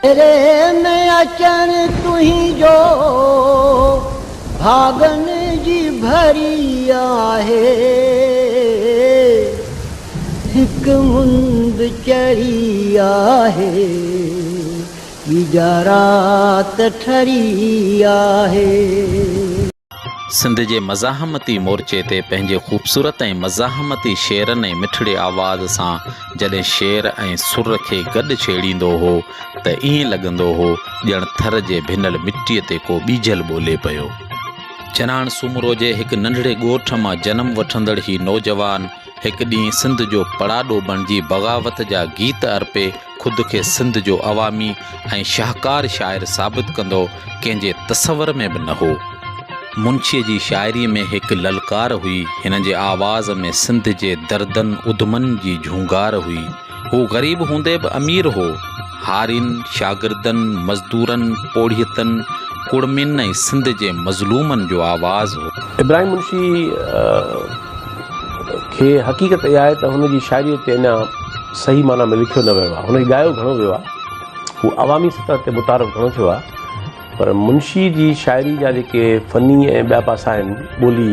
तेरे में अचन तुही जो भागन जी भरी आहे, हिक मुंद चढ़ी आहे, ॿीजा रात ठरी आहे। सिंध जे मज़ाहमती मोर्चे ते पंहिंजे ख़ूबसूरत ऐं मज़ाहमती शेरनि ऐं मिठड़े आवाज़ सां जॾहिं शेर ऐं सुर खे गॾु छेड़ींदो हो त ईअं लॻंदो हो ॼण थर जे भिनल मिटीअ ते को ॿीजल ॿोले पियो। चनाण सूमरो जे हिकु नंढड़े ॻोठ मां जनमु वठंदड़ ही नौजवान हिकु ॾींहुं सिंध जो पड़ाॾो बणिजी बग़ावत जा गीत अर्पे ख़ुदि खे सिंध जो अवामी ऐं शाहकार शाइर साबित कंदो कंहिंजे तसवर में बि न हो। मुंशीअ जी शाइरीअ में हिकु ललकार हुई, हिन जे आवाज़ में सिंध जे दर्दनि उधमनि जी झूंगार हुई। हू ग़रीब हूंदे बि अमीर हो, हारियुनि, शागिर्दनि, मज़दूरनि, पोड़ियतनि, कुड़मियुनि ऐं सिंध जे मज़लूमनि जो आवाज़ हो। इब्राहिम मुंशी खे हक़ीक़त इहा आहे त हुनजी शाइरीअ ते अञा सही माना में लिखियो न वियो आहे, हुनखे ॻायो घणो वियो आहे, हू अवामी सतह ते मुतारफ़ घणो थियो आहे, पर मुंशी जी शाइरी जा जेके फ़नी ऐं ॿिया पासा आहिनि, ॿोली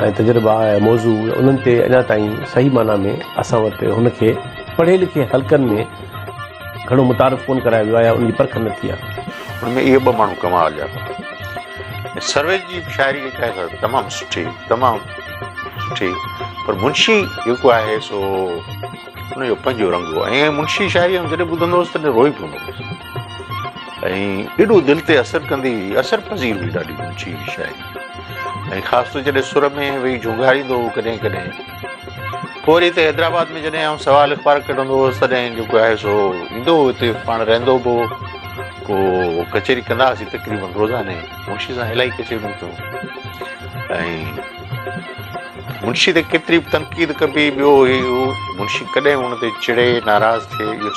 ऐं तजुर्बा ऐं मौज़ू, उन्हनि ते अञा ताईं सही माना में असां वटि हुनखे पढ़े लिखे हल्कनि में घणो मुतारफ़ कोन करायो वियो आहे, उनजी परख न थी आहे। उनमें इहे ॿ माण्हू कमाल जा। सर्वेज जी शाइरी जेका आहे तमामु सुठी, तमामु सुठी, पर मुंशी जेको आहे सो उनजो पंहिंजो रंग हो। ऐं मुंशी शाइरी जॾहिं ॿुधंदो हुउसि तॾहिं रोई पवंदो हुउसि ऐं एॾो दिलि ते असरु कंदी हुई, असर पज़ीर हुई ॾाढी मुंशी जी शाइरी। ऐं ख़ासि तौर जॾहिं सुर में वेही झुंगारींदो हो कॾहिं कॾहिं। पोइ वरी हिते हैदराबाद में जॾहिं आउं सवाल अख़बार कढंदो हुउसि तॾहिं जेको आहे सो ईंदो हो हिते, पाण रहंदो बि हो, पोइ कचहरी कंदा हुआसीं तक़रीबन रोज़ाने। मुंशी सां इलाही कचहरियूं कयूं ऐं मुंशी ते केतिरी बि तनक़ीद कबी, ॿियो मुंशी कॾहिं हुन ते चिड़े नाराज़ थिए, इहो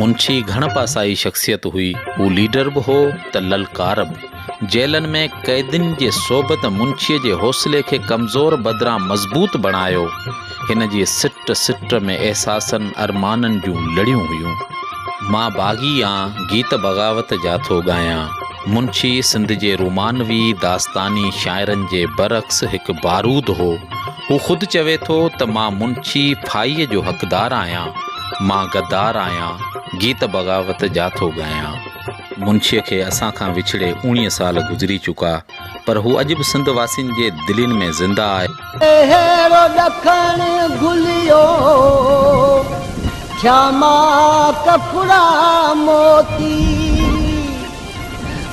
मुंशी घण पासाई शख्सियत हुई, हू लीडर बि हो त ललकार बि। जेलनि में क़ैदियुनि जे सोबत मुंशीअ जे हौसले खे कमज़ोर बदिरां मज़बूत बणायो। हिन जी सिट सिट में एहसासनि अरमाननि जूं लड़ियूं हुयूं। मां बाग़ी आं गीत बग़ावत जा थो ॻायां। मुंशी सिंध जे रोमानवी दास्तानी शाइरनि जे बरक्स हिकु बारूद हो। हू ख़ुदि चवे थो त मां मुंशी फाईअ जो हक़दार आहियां, मां गद्दार आहियां, गीत बग़ावत जा थो ॻायां। मुंशीअ खे असां खां विछड़े 19 साल गुज़री चुका, पर हू अॼु बि सिंध वासियुनि जे दिलनि में ज़िंदा आहे। हेरो ॾखण घुलियो श्यामा कपड़ा मोती,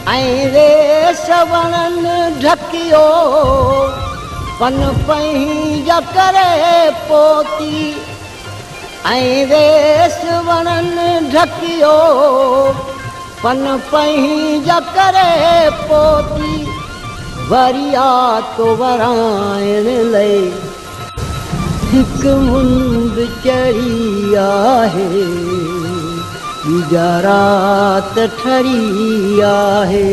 ऐं रेस वणनि ढकियो पन पंहिंजा करे पोती, ऐं रेस वणनि ढकियो पन पंहिंजा करे पोती, वरिया तो वराइण लाइ हिकु मुंद चढ़ी आहे, ॿीजा रात ठरी आहे।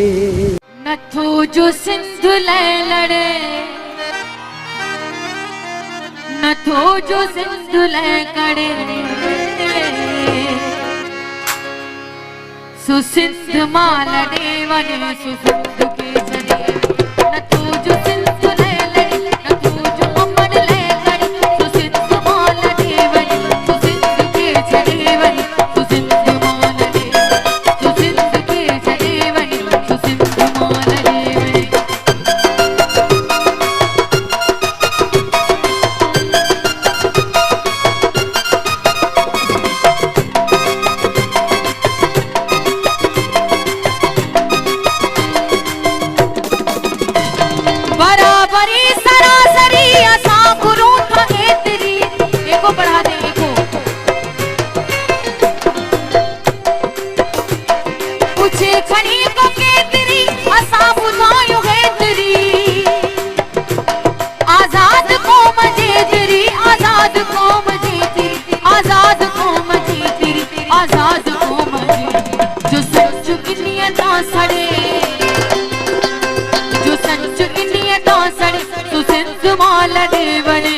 नथो जो सिंध लाइ लड़े, नथो जो सिंध लाइ करे, सो सिंध मां लड़े वञे, सो सिंध खे छॾे। नथो जो सिंध लाइ लड़े, नथो जो अमन लाइ करे, सो सिंध मां लड़े वञे, सो सिंध खे छॾे वञे, सो सिंध मां लड़े, सो सिंध खे छॾे वञे, सो सिंध मां लड़े वञे। बढ़ा दे को पूछे खणी को केतरी असा बुधायो हेतरी, माल देवने